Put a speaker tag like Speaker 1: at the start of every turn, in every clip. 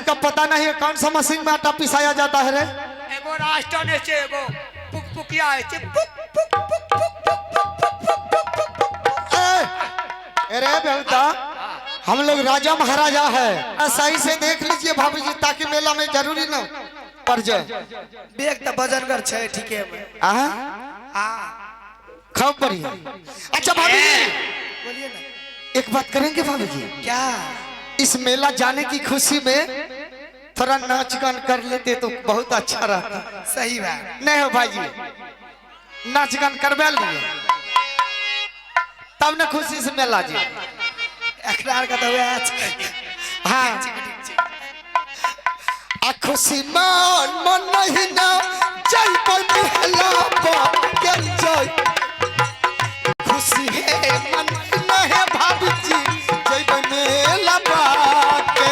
Speaker 1: का पता नहीं है कौन सा मशीन में आटा पिसाया जाता है रे?
Speaker 2: एगो राष्ट्र ने से एगो पुकपुकिया है से पुक पुक पुक पुक।
Speaker 1: अरे बेटा हम लोग राजा महाराजा है, सही से देख लीजिए भाभी जी ताकि मेला में जरूरी ना पड़ जाए।
Speaker 3: बेग तो वजन कर छे ठीक है
Speaker 1: खूब बढ़िया। अच्छा भाभी जी
Speaker 3: बोलिए ना,
Speaker 1: एक बात करेंगे भाभी जी?
Speaker 3: क्या
Speaker 1: इस मेला जाने की खुशी में थोड़ा नाच गान कर लेते तो बहुत अच्छा रहता।
Speaker 3: सही बात
Speaker 1: नहीं हो भाई जी, नाच गान करवा लिए तब ना खुशी से मेला जी।
Speaker 3: अखबार का तो आज
Speaker 1: हाँ आ खुशी मन मन नहीं ना जय पर मेला के जय खुशी है मन न है भाभी जी जय पर मेला के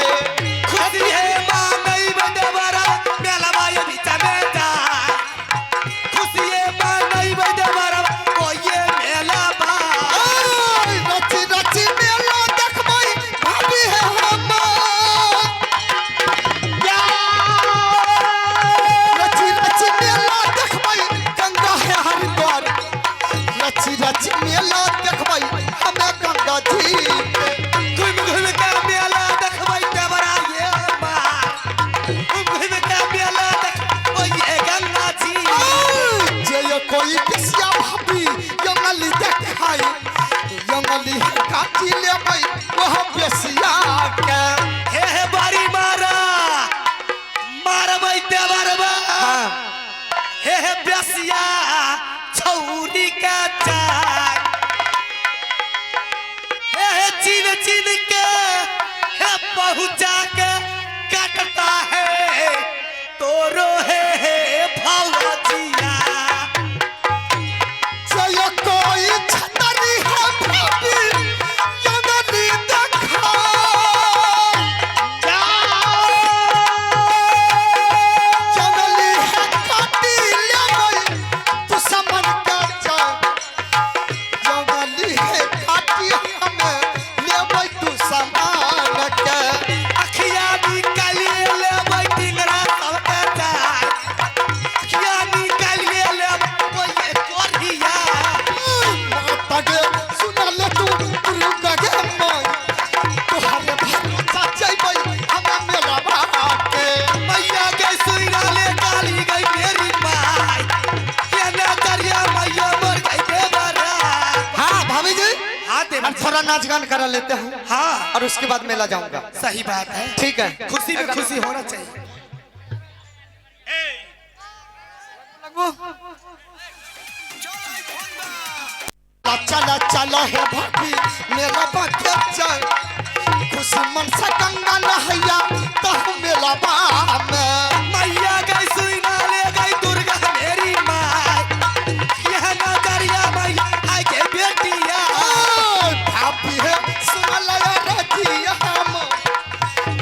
Speaker 3: खुशी है मां नहीं बंदे बारा मेला बाय बीचा में जा खुशी है मां नहीं बंदे बारा ओ ये मेला बा
Speaker 1: रची रची मेला देखबई भाभी है हम रची रची मेला देखबई गंगा है हरिद्वार रची रची मेला देखबई हमें गंगा जी
Speaker 3: घूम घूम के मेला देखबई ते बड़ा ये मां घूम घूम के मेला देख ओ ये गंगा जी
Speaker 1: जे कोई किसिया भाभी यंगली देखाई यंगली काटी लेबई वह बेसिया के
Speaker 3: हे बारी मारा मारबै ते बरबा हे बेसिया छौरी का चाक हे चिन चिन के हे पहुंचा के काटता है तोरो है भौजिया
Speaker 1: जे कोई छतरी है भाभी यंगली देखा यंगली है काटी लेबई तू समन के जा यंगली है काटी हमें लेबई तू समान के
Speaker 3: अखिया निकालिए ले बैठिंगरा सबके जाय अखिया निकालिए ले ओ ये कोरिया
Speaker 1: माता गे सुना ले तू रुक गे मैं तोहरे भरोसा जइबई हमें मेला बाके
Speaker 3: मैया के सुइरा ले काली गई मेरी माई के ना दरिया मैया मर गई देवरा
Speaker 1: हाँ भाभी जी
Speaker 3: हां दे
Speaker 1: हम थोड़ा नाच गान करा लेते हैं
Speaker 3: हां
Speaker 1: और उसके बाद मेला जाऊंगा।
Speaker 3: सही बात है
Speaker 1: ठीक है
Speaker 3: खुशी में खुशी होना चाहिए
Speaker 1: चला चला है भाभी मेला बाके चल खुशी मन से गंगा नहैया तो मेला बा में
Speaker 3: मैया गई सुइना ले गई दुर्गा मेरी माई यह ना दरिया मैया आई के बेटिया
Speaker 1: भाभी है सुन लगा रखी हम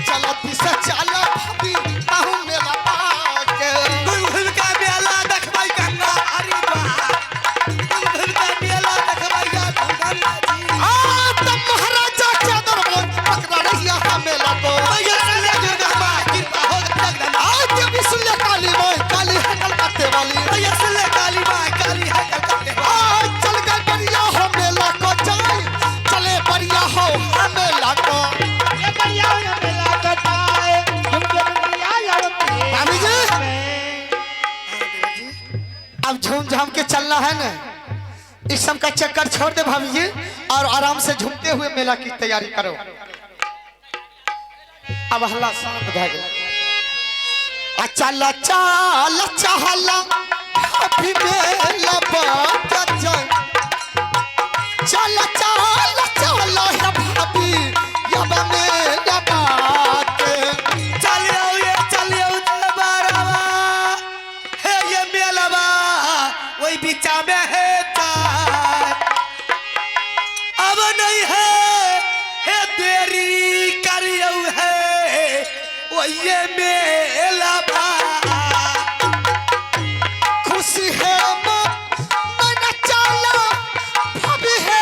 Speaker 1: चला पीछे चला भाभी ताहू मेला बाके
Speaker 3: घूम घूम के मेला देखबै गंगा हरिद्वार घूम घूम के मेला देखबै गंगा जी
Speaker 1: तब महाराजा चादर बोल पकड़ा रहिया मेला तो
Speaker 3: मैया चले दुर्गा माँ कृपा हो जगदम्बा
Speaker 1: आज भी सुन ले काली माई काली है कलकत्ते वाली
Speaker 3: मैया चले काली माँ काली है कलकत्ते
Speaker 1: आज चल गए बढ़िया हो मेला को जाए चले बढ़िया हो मेला को
Speaker 2: ये बढ़िया ये मेला करता है तुमके बढ़िया यार
Speaker 1: भाभी जी अब झूम झाम के चलना है ना, इस सब का चक्कर छोड़ दे भाभी जी और आराम से झूमते हुए मेला की तैयारी करो। अब हल्ला शांत भे गया चल चल चहला भाभी मेला बात जाए चल चल चल है भाभी यब मेला बात
Speaker 3: चलियो बारावा हे ये मेलावा वही बीचा में है तार अब नहीं है हे देरी करियो है वो ये मेलावा
Speaker 1: खुशी है मन चला भाभी है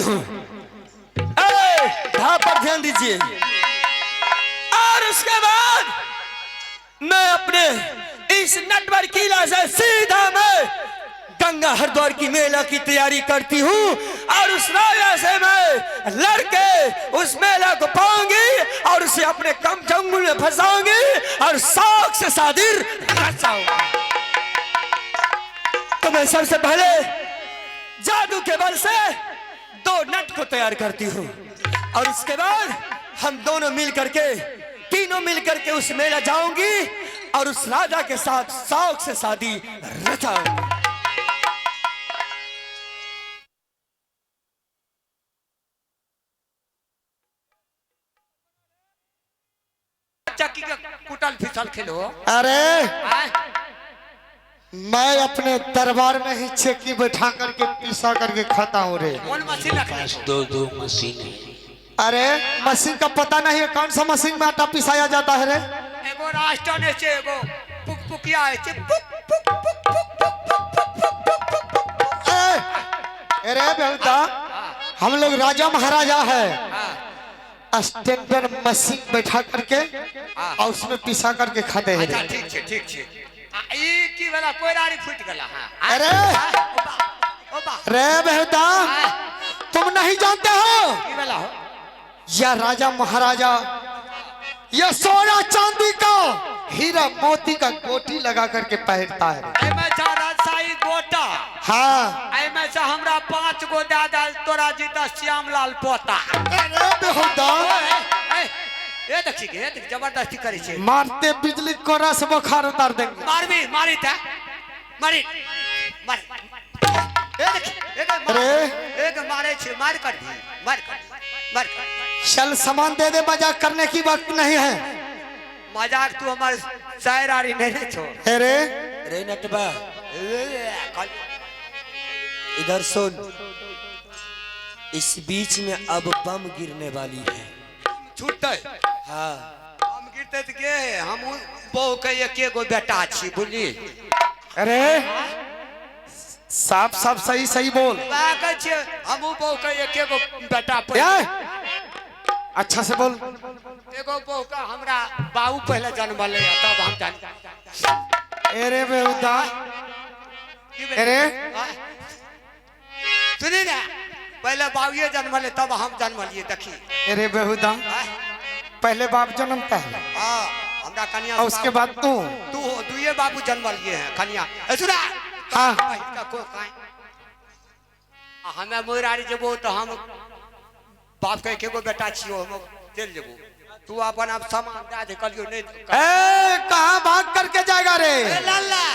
Speaker 4: हूँ। हाँ पर ध्यान दीजिए। और उसके बाद मैं अपने इस नटवर किला से सीधा मैं गंगा हरिद्वार की मेला की तैयारी करती हूँ और उस राजा से मैं लड़के उस मेला को पाऊंगी और उसे अपने कम जंगल में फंसाऊंगी और शौक से शादी रचाऊंगी। तो मैं सबसे पहले जादू के बल से 2 नट को तैयार करती हूँ और उसके बाद हम दोनों मिल करके तीनों मिल करके उस मेला जाऊंगी और उस राजा के साथ शौक से शादी रचाऊंगी।
Speaker 3: चक्की का कुटल फिसल खेलो।
Speaker 1: अरे मैं अपने दरबार में ही चक्की बैठा करके पिसा करके खाता हूँ रे।
Speaker 3: कौन मशीन रखा?
Speaker 2: 2 मशीन है।
Speaker 1: अरे मशीन का पता नहीं है कौन सा मशीन में आटा पिसाया जाता है रे।
Speaker 3: एगो राष्ट्र ने छे एगो पुकपुकिया है छे पुक पुक पुक पुक पुक पुक।
Speaker 1: अरे बेटा हम लोग राजा महाराजा है स्टैंडर्ड मशीन बैठा करके और उसमें पिसा करके खाते हैं।
Speaker 3: अच्छा ठीक छे ठीक छे। ई की वाला कोई रानी फूट गला। हां
Speaker 1: अरे
Speaker 3: ओबा
Speaker 1: रे बेटा तुम नहीं जानते हो
Speaker 3: की वाला हो
Speaker 1: यह राजा महाराजा यह सोना चांदी का हीरा मोती का गोटी लगा करके पहनता है।
Speaker 3: एमे राजशाही गोटा।
Speaker 1: हाँ
Speaker 3: एमे से हमरा 5 गो दादा तोरा जीता श्यामलाल पोता।
Speaker 1: अरे बेटा
Speaker 3: ए देखी के जबरदस्ती करे छे।
Speaker 1: मारते बिजली कोरा से बुखार उतार देंगे।
Speaker 3: मारबी मारी था मारी मारी ए देख एक मारे छे मार कर दी मार कर।
Speaker 1: चल सामान दे दे मजाक करने की वक्त नहीं है।
Speaker 3: मजाक तू हमारे शायर आरी नहीं छो।
Speaker 1: अरे
Speaker 4: रे नटवा इधर सुन। इस बीच में अब बम गिरने वाली है।
Speaker 3: छूटते
Speaker 4: हाँ
Speaker 3: हम गिरते तो के हम बहु के एक गो बेटा छी बुझली।
Speaker 1: अरे साफ साफ सही सही बोल।
Speaker 3: बाका छे हम बहु के एक गो बेटा
Speaker 1: अच्छा से बोल।
Speaker 3: एगो बहु का हमरा बाबू पहले जन्म ले तब हम जान।
Speaker 1: अरे बेहुदा अरे
Speaker 3: सुनी ना पहले बाबूए जन्म ले तब हम जन्म लिए देखी।
Speaker 1: अरे बेहुदा पहले बाप जन्मता है
Speaker 3: हां हमरा कन्या
Speaker 1: और उसके बाद तू
Speaker 3: दुए बाबू जन्म लिए हैं कन्या। सुना
Speaker 1: हाँ
Speaker 3: का को काई हमें मोरारी जबो तो हम बाप के एकेगो बेटा छियो हम चल जबो। तू अपन अब सामान दे दे कलियो नहीं।
Speaker 1: ए कहां भाग करके जाएगा रे।
Speaker 3: लाला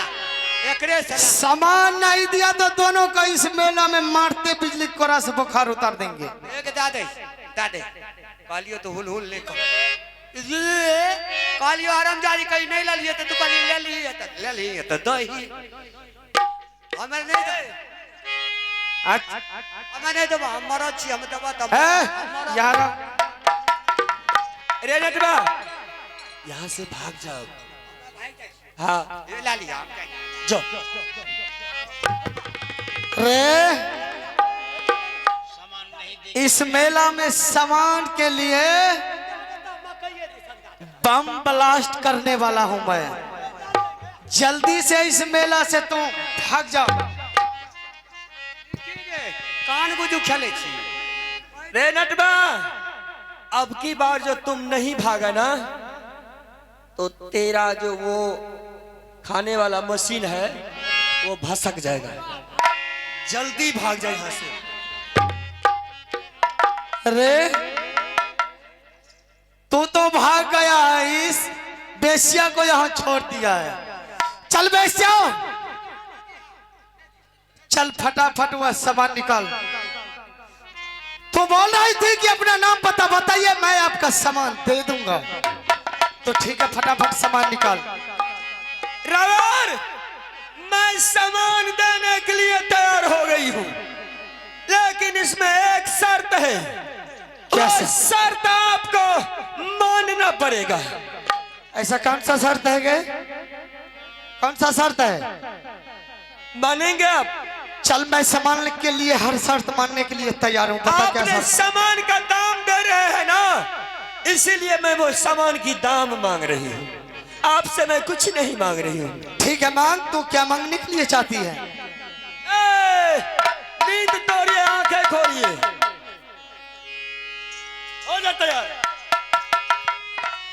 Speaker 3: एकरे से
Speaker 1: सामान नहीं दिया तो दोनों को इस मेला में मारते बिजली कोरा से बुखार उतार देंगे।
Speaker 3: एक दादे कालियो तो हुल हुल लेकर कालियो आराम जारी कहीं नहीं ले लिए तो तू काली ले ली तो दही हमें नहीं दे हमें नहीं दबा हम मरो छी हम दबा तब
Speaker 1: यार
Speaker 4: रे नटवा यहाँ से भाग जाओ। हाँ
Speaker 3: ये ला लिया
Speaker 4: जाओ।
Speaker 1: रे इस मेला में सामान के लिए बम ब्लास्ट करने वाला हूं मैं। जल्दी से इस मेला से तुम भाग जाओ।
Speaker 3: कान गुजू खेले छी।
Speaker 4: रे नटवा अब की बार जो तुम नहीं भागा ना तो तेरा जो वो खाने वाला मशीन है वो भसक जाएगा। जल्दी भाग जाए यहाँ से।
Speaker 1: अरे तू तो भाग गया है इस बेसिया को यहाँ छोड़ दिया है। चल बेसिया चल फटाफट वह सामान निकाल। तो बोल रही थी कि अपना नाम पता बताइए मैं आपका सामान दे दूंगा। तो ठीक है फटाफट सामान निकाल।
Speaker 4: रावण मैं सामान देने के लिए तैयार हो गई हूँ लेकिन इसमें एक शर्त है।
Speaker 1: क्या
Speaker 4: शर्त आपको मानना पड़ेगा।
Speaker 1: ऐसा कौन सा शर्त है गे? कौन सा शर्त है?
Speaker 4: मानेंगे आप?
Speaker 1: चल मैं सामान के लिए हर शर्त मानने के लिए तैयार हूँ। बता क्या
Speaker 4: आपने
Speaker 1: शर्त?
Speaker 4: सामान का दाम दे रहे हैं ना, इसीलिए मैं वो सामान की दाम मांग रही हूँ। आपसे मैं कुछ नहीं मांग रही हूँ।
Speaker 1: ठीक है मांग, तू क्या मांगने के लिए चाहती है?
Speaker 4: नींद तोड़िए, आंखें खोलिए, हो जा तैयार।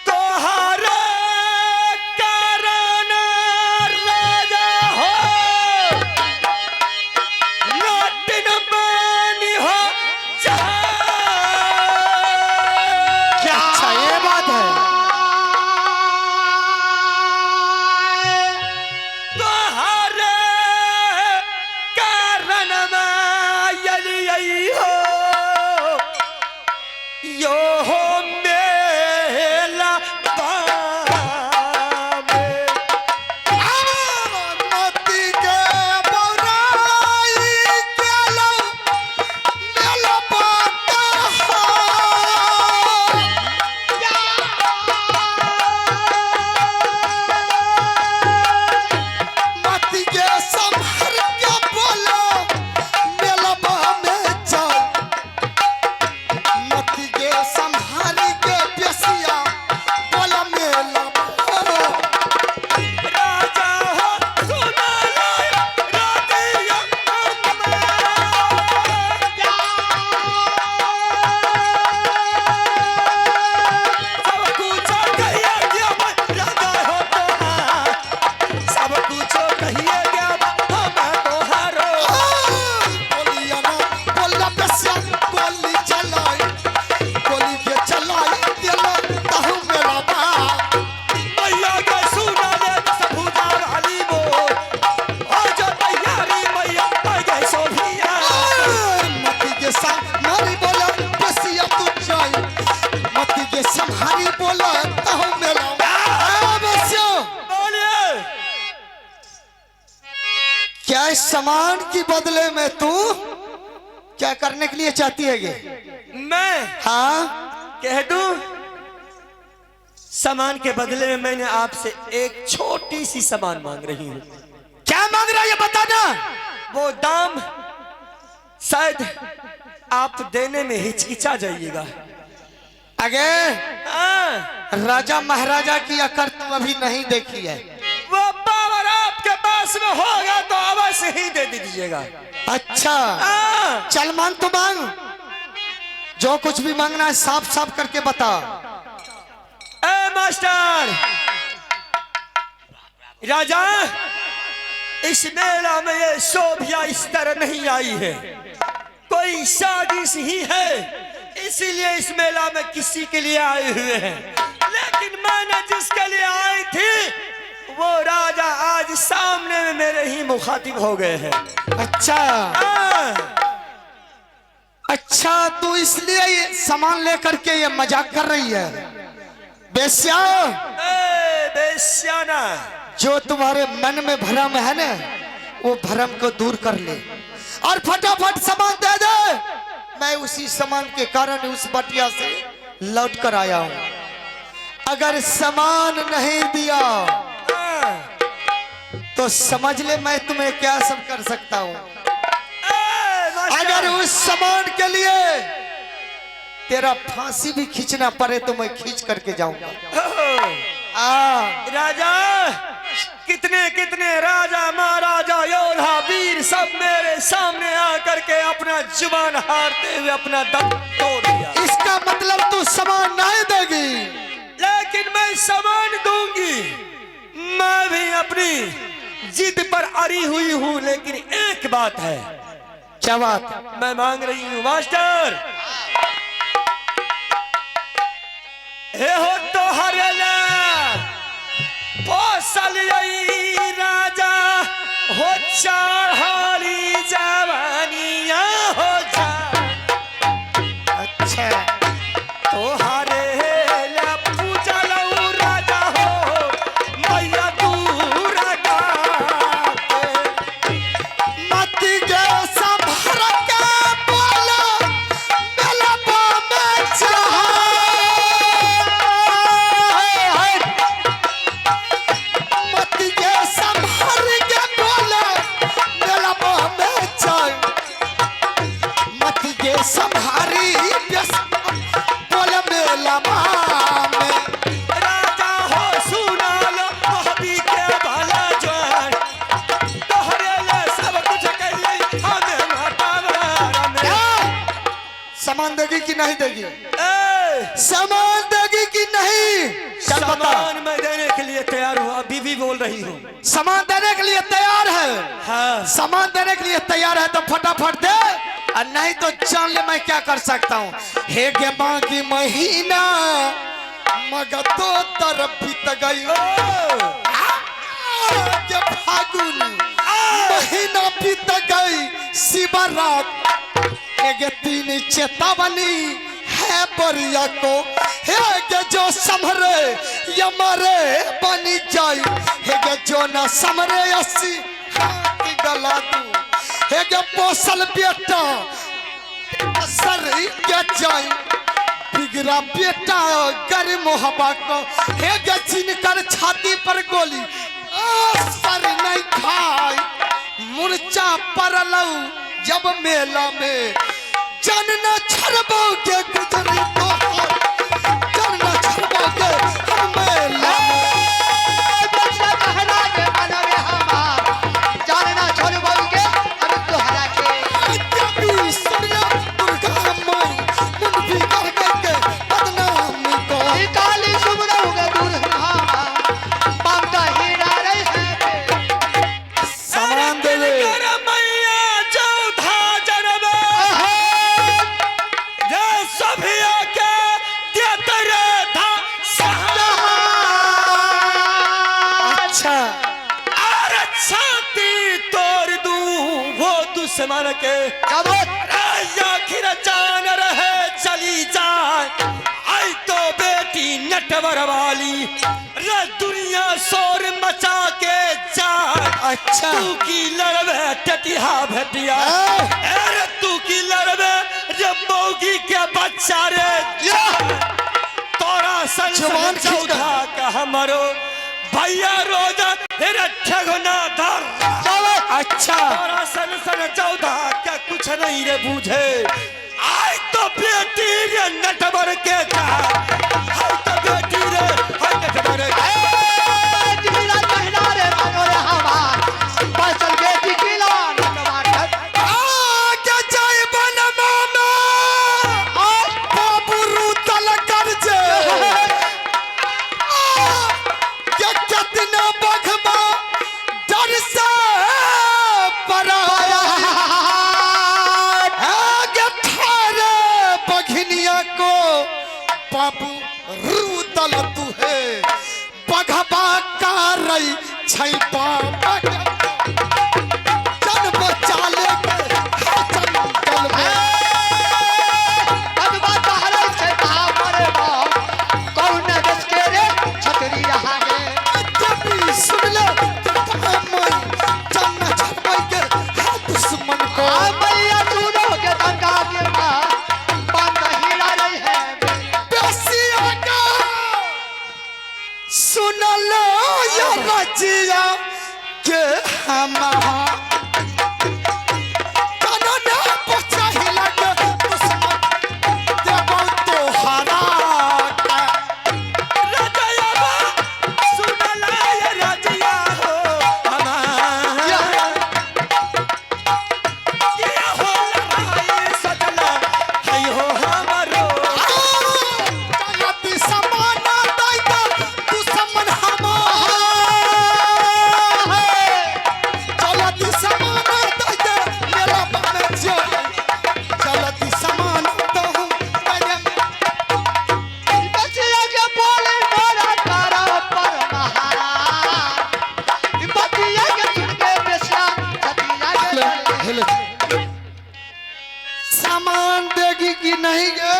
Speaker 4: तोहारे कारण राजा हो, लौटिन बानी हो जहां।
Speaker 1: क्या अच्छा ये बात है?
Speaker 4: तोहारे कारण यही हो, यो हो मेला बामे।
Speaker 1: मोती के बौराई के लो मेला बाटा हो। मोती के संभर के बोलो मेला बामे जाओ। मोती के संभाल के पेशिया बोला मेला बामे।
Speaker 4: राजा हो सुना लो राधिया सब कुछ कहिए गया मैं राजा हो तोहार, सब कुछ कहिए गया मैं तोहारो।
Speaker 1: बोलिया ना बोला पेशिया गोली चलाई, गोली के चलाई दिला ताहू मेला बा।
Speaker 4: मैया के सुना ले सबूजा वाली बोल, हो जा तैयारी मैया आ गई सोभिया।
Speaker 1: मती के संभारी बोला पेशिया तू जाई, मती के संभारी बोला ताहू मेला बा। पेशिया
Speaker 4: बोलिए
Speaker 1: क्या इस सामान की बदले में तू क्या करने के लिए चाहती है ये?
Speaker 4: मैं
Speaker 1: हाँ
Speaker 4: कह दूं, सामान के बदले में मैंने आपसे एक छोटी सी सामान मांग रही हूँ।
Speaker 1: क्या मांग रहा है ये बताना।
Speaker 4: वो दाम शायद आप देने में हिचकिचा जाइएगा।
Speaker 1: आगे
Speaker 4: हाँ,
Speaker 1: राजा महाराजा की अकड़ तुम अभी नहीं देखी है।
Speaker 4: वो पावर आपके पास में होगा तो अवश्य ही दे दीजिएगा।
Speaker 1: अच्छा
Speaker 4: हाँ,
Speaker 1: चल मांग तो मांग, जो कुछ भी मांगना है साफ साफ करके बता।
Speaker 4: ए मास्टर राजा, इस मेला में ये शोभिया इस तरह नहीं आई है, कोई साजिश ही है, इसीलिए इस मेला में किसी के लिए आए हुए हैं। लेकिन मैंने जिसके लिए आई थी वो राजा आज सामने में मेरे ही मुखातिब हो गए हैं।
Speaker 1: अच्छा
Speaker 4: हाँ,
Speaker 1: अच्छा तू इसलिए ये सामान लेकर के ये मजाक कर रही है। बेस्या,
Speaker 4: बेस्याना,
Speaker 1: जो तुम्हारे मन में भ्रम है ना वो भ्रम को दूर कर ले और फटाफट सामान दे दे। मैं उसी सामान के कारण उस बटिया से लौट कर आया हूँ। अगर सामान नहीं दिया तो समझ ले मैं तुम्हें क्या सब कर सकता हूँ। अगर उस सामान के लिए तेरा फांसी भी खींचना पड़े तो मैं खींच करके जाऊंगा।
Speaker 4: राजा, कितने कितने राजा महाराजा योद्धा वीर सब मेरे सामने आकर के अपना जुबान हारते हुए अपना दम तोड़ दिया।
Speaker 1: इसका मतलब तू सामान नहीं देगी?
Speaker 4: लेकिन मैं सामान दूंगी। मैं भी अपनी जिद पर अड़ी हुई हूँ, लेकिन एक बात है।
Speaker 1: क्या बात?
Speaker 4: मैं मांग रही हूँ मास्टर, हे हो तो हरला पोसल राजा हो चढ़ाली जवानिया हो जा।
Speaker 1: अच्छा
Speaker 4: तो हरेला पूजल राजा हो मैया दूर
Speaker 1: मती के संभर के बोला मेला में चाहा। मती के संभर के बोला मेला में सामान देगी कि नहीं देगी?
Speaker 4: ए,
Speaker 1: सामान देगी कि नहीं? चल बता।
Speaker 4: सामान मैं देने के लिए तैयार हूँ, अभी भी बोल रही हूँ।
Speaker 1: सामान देने के लिए तैयार है?
Speaker 4: हाँ।
Speaker 1: सामान देने के लिए तैयार है तो फटाफट दे, और नहीं तो जान ले मैं क्या कर सकता हूँ। हे गे बाकी महीना मगर तो तरफ बीत गई, ये फागुन महीना बीत गई, शिवरात हे गे तीन चेतावनी है बरिया को, हे गे जो समरे ये मरे बनी जाई, हे गे जो न समरे अस्सी हाथ गला दू, हे गे पोसल बेटा सर के जाई, बिगड़ा बेटा गर मोहब्बा को, हे गे जिनकर छाती पर गोली सर नहीं खाई, मुर्चा परलऊ जब मेला में, जन न छड़बोगे गुजरी तो, जन न छड़बोगे हम मेला में।
Speaker 2: बच्चा कहना के मनवे हमार जानना छोड़बोगे हम तोहरा के।
Speaker 1: जबी सुनिया दुर्गा माई मुन भी कर के बदनामी को,
Speaker 2: काली सुबरौगे दूर हमार बामदा हीरा रहे हैं।
Speaker 1: सामान दे ले।
Speaker 4: मैया चौथा जन्म ये सभिया के देते रे था
Speaker 1: अच्छा
Speaker 4: अरे छाती तोड़ दूं वो दुश्मन के, आखिर जान रहे चली जाए, आई तो बेटी नटवर वाली रे दुनिया शोर मचा के जाए।
Speaker 1: अच्छा
Speaker 4: तू की लड़वे टटिया भेटिया, अरे तू की लड़वे रे मौगी के बच्चा रे, तोरा सन
Speaker 1: जवान
Speaker 4: सन चौथा का हमरो भैया रोजा तेरा ठगना धर।
Speaker 1: अच्छा
Speaker 4: तोरा सन सन चौथा क्या कुछ नहीं रे बूझे, आई तो बेटी रे नटवर के जा, आई तो बेटी रे हाय नटवर के।
Speaker 2: जिला कहना रे मनोरे हमार बचल बेटी किला नटवाटर।
Speaker 1: आगे जाए बन मामा बाबू रूतल कर जे, क्या कितना बखमा डर से पराया, आगे ठारे बघनिया को बाबू रूतल तू है, बघबा का रही छै बाबा जन बचा ले जंगल में।
Speaker 2: अनबा बहरे छे तामरे बा कौन देश के रे छतरी रहा गे।
Speaker 1: जबी सुन ले मैं जन्म छपै के है दुश्मन को,
Speaker 2: आ मैया सुनो के दंगा के बा बामदा हीरा रहे हैं।
Speaker 1: बेसिया का सुन लो या रजिया के हम कानून बचा ही लगे दुश्मन देबो तो हरा का।
Speaker 4: रजयवा सुन लाय रजिया हो हमार, किया हो लड़ाई सजना है हो हमरो,
Speaker 1: गलती समाना दैता दुश्मन हमार, गलती समाना दैता मेरा बामे जो, गलती समाना तो मेरे
Speaker 2: बचिया के बोले मोरा तारा पर महाराज। बचिया के सुन के बेसा छतिया के
Speaker 1: हेलो सामान देगी कि नहीं गे?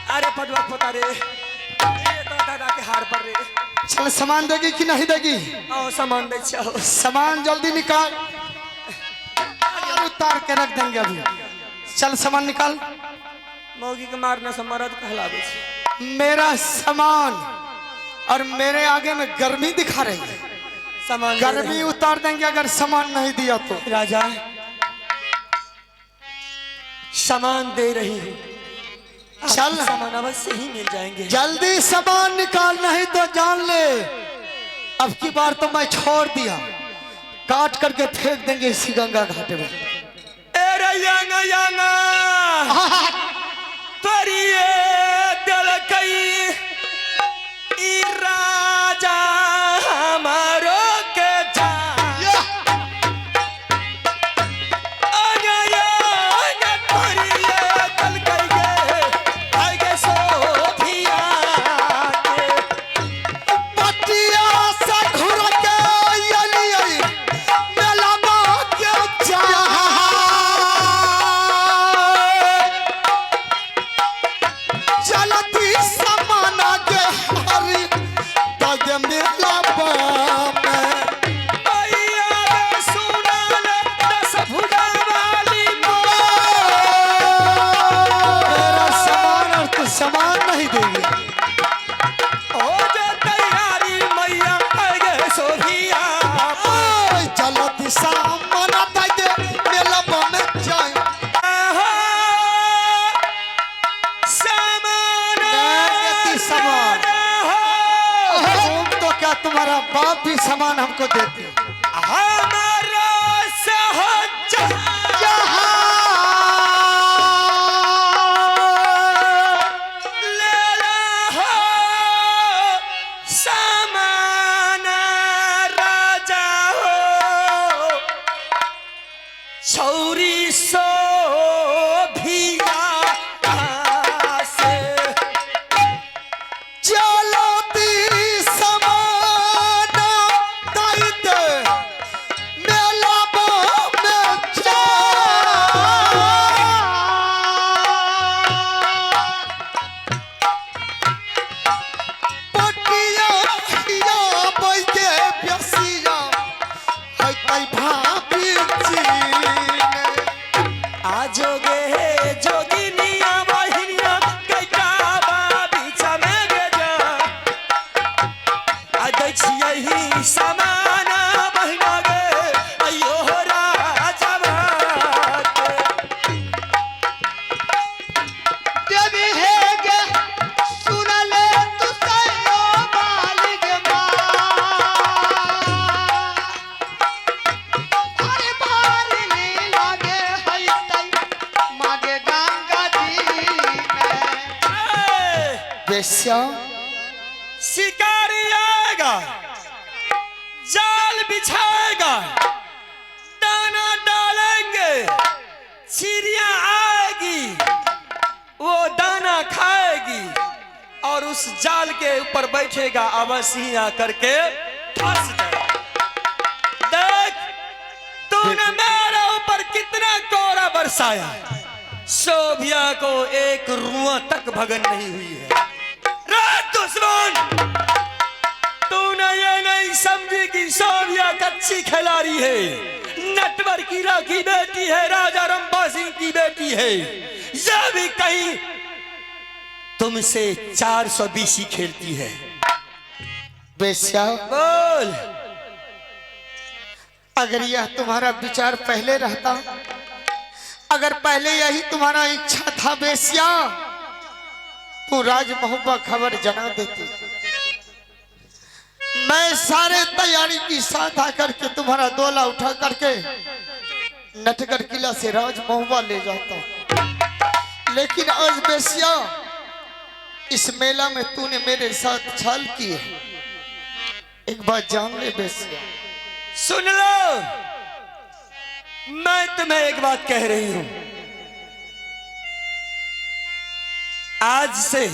Speaker 4: अरे पटवा पता रे ये तो दादा के हार पर रे,
Speaker 1: चल सामान देगी कि नहीं देगी?
Speaker 4: आओ सामान दे चाहो।
Speaker 1: सामान जल्दी निकाल, और उतार के रख देंगे अभी। चल सामान निकाल।
Speaker 4: मौगी के मारने से मरद कहलावे छे।
Speaker 1: मेरा सामान और मेरे आगे में गर्मी दिखा रही है,
Speaker 4: सामान दे
Speaker 1: गर्मी
Speaker 4: रही
Speaker 1: उतार देंगे अगर सामान नहीं दिया तो।
Speaker 4: है। राजा सामान दे रही है,
Speaker 1: चल
Speaker 4: सामान अवश्य ही मिल जाएंगे।
Speaker 1: जल्दी सामान निकाल, नहीं तो जान ले अब की बार तो मैं छोड़ दिया। काट करके फेंक देंगे इसी गंगा घाट में।
Speaker 4: एरे यांगा यांगा तोरिए दिल कई ई राजा हमारो के जा आगे आगे तोरिए दिल कई गे आगे सोभिया के
Speaker 1: पटिया से घुर के यली मेला में के चाहा चलती समाना के हरी तगे मेला में
Speaker 4: मैया रे सुनाल दस भुजा वाली माँ
Speaker 1: मेरा सामान और तू सामान नहीं देगी।
Speaker 4: हो जो तैयारी मैया आगे सोभिया
Speaker 1: ओए चलती समाना तगे मेला में जाए सामान तुम तो क्या तुम्हारा बाप भी सामान हमको देती है।
Speaker 4: हमारा सहज लेला हो सामान राजा हो छौरी सो भिया से
Speaker 1: चलती समाना तगे मेला में जाए पटिया हिया बैठे बेसिया है कई भाभी जी
Speaker 4: आजोगे जोगिनिया बहिनिया कैटा बीचा में गे जा आ देखिए ही समाना बहिना गे अयो राजा बात
Speaker 2: देवी है गे सुन ले तू सयो मालिक अरे बारी नी लागे है तई मागे गंगा जी में
Speaker 1: बेसिया
Speaker 4: शिकारी आएगा जाल बिछाएगा दाना डालेंगे चिड़िया आएगी वो दाना खाएगी और उस जाल के ऊपर बैठेगा अवश्य आकर के फंस जाएगा। देख तूने मेरे ऊपर कितना कोरा बरसाया शोभिया को एक रुआ तक भगन नहीं हुई है। रे दुश्मन तूने ये नहीं समझी कि शोभिया कच्ची खिलाड़ी है नटवर की राखी बेटी है राजा रंभा सिंह की बेटी है यह भी कहीं तुमसे 420 ही खेलती है।
Speaker 1: बेसिया
Speaker 4: बोल
Speaker 1: अगर यह तुम्हारा विचार पहले रहता अगर पहले यही तुम्हारा इच्छा था बेसिया तो राजमहुबा खबर जना देती। मैं सारे तैयारी की साथ आकर के तुम्हारा दोला उठा करके नटगढ़ किला से राजमहुबा ले जाता लेकिन आज बेसिया इस मेला में तूने मेरे साथ छल की है। एक बात जान ले बेसिया
Speaker 4: सुन लो मैं तुम्हें एक बात कह रही हूं आज से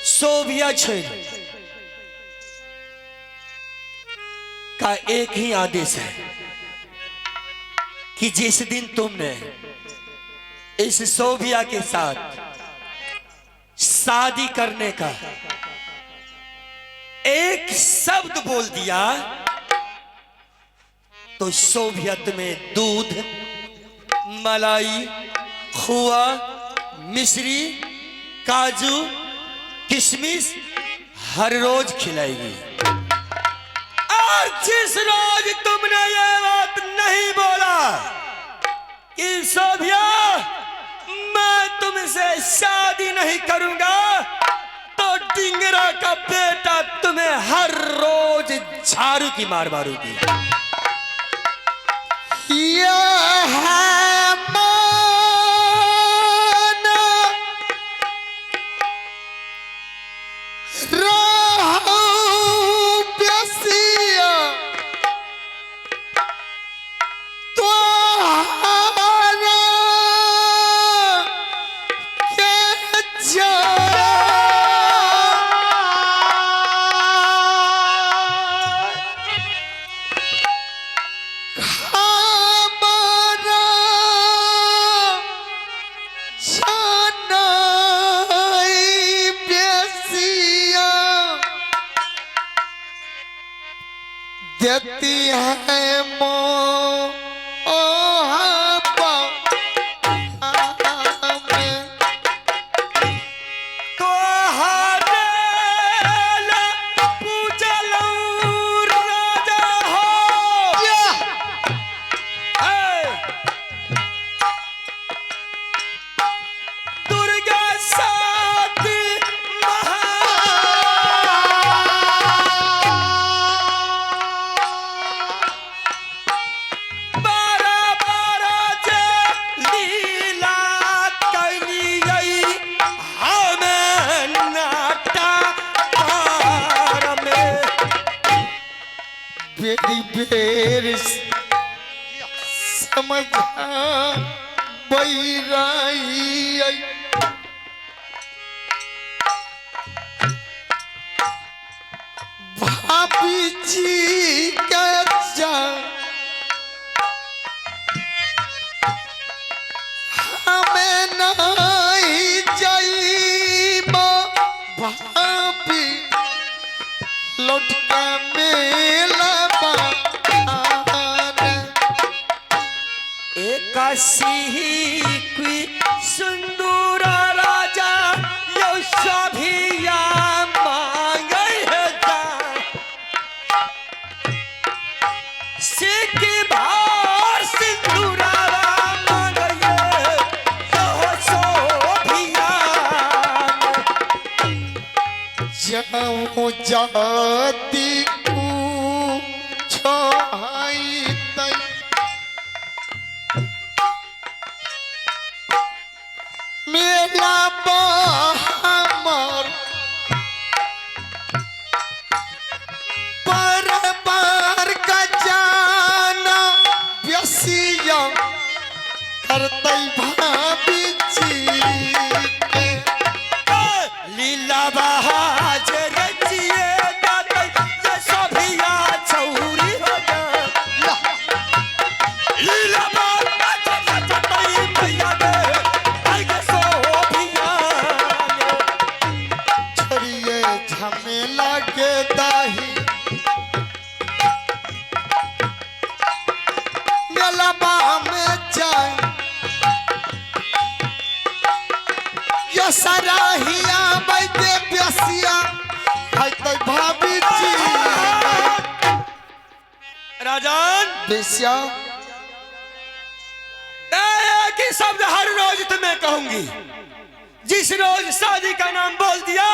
Speaker 4: शोभिया छेल का एक ही आदेश है कि जिस दिन तुमने इस शोभिया के साथ शादी करने का एक शब्द बोल दिया तो शोभियत में दूध मलाई खोआ मिश्री काजू किशमिश हर रोज खिलाएगी और जिस रोज तुमने ये बात नहीं बोला कि शोभिया मैं तुमसे शादी नहीं करूंगा तो डिंगरा का बेटा तुम्हें हर रोज झाड़ू की मार मारूंगी।
Speaker 1: यह है मान रहू बेसिया तोहरा के जा हमारा जानई बेसिया देती है बेरी बेर समझा बैराई भाभी जी के जा हमें नहीं जाइबा भाभी लौट के मेला
Speaker 4: काशी सुंदर राजा यो सभिया मांगे जा सिख भार सिंदूरावा मांगे यो सभिया
Speaker 1: जाऊं जाती छाई तई मेला हमर पर बार का जाना व्यसिया करते भाभी जी के
Speaker 4: लीला बहाज रचिए दाते ये सभिया छौरी हो जा लीला बहाज रचतई मैया दे आगे सभिया
Speaker 1: छोड़िए झमेला के दाही मेला में जाए ये सराहिया बैठे प्यासिया खाते भाभी जी
Speaker 4: राजन
Speaker 1: बेसिया
Speaker 4: एक ही शब्द हर रोज तुम्हें कहूंगी जिस रोज शादी का नाम बोल दिया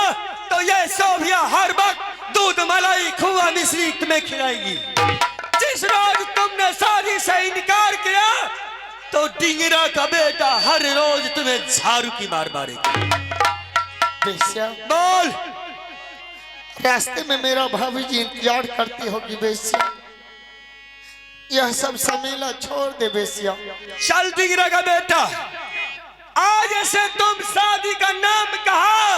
Speaker 4: तो ये सोभिया हर वक्त दूध मलाई खुआ मिश्री तुम्हें खिलाएगी जिस रोज तुमने शादी से इनकार किया तो डिंगरा का बेटा हर रोज तुम्हें झाड़ू की मार मारेगी
Speaker 1: बेसिया
Speaker 4: बोल
Speaker 1: रास्ते में मेरा भाभी जी इंतजार करती होगी बेसिया यह सब समेला छोड़ दे बेसिया
Speaker 4: चल डिंगरा का बेटा आज से तुम शादी का नाम कहा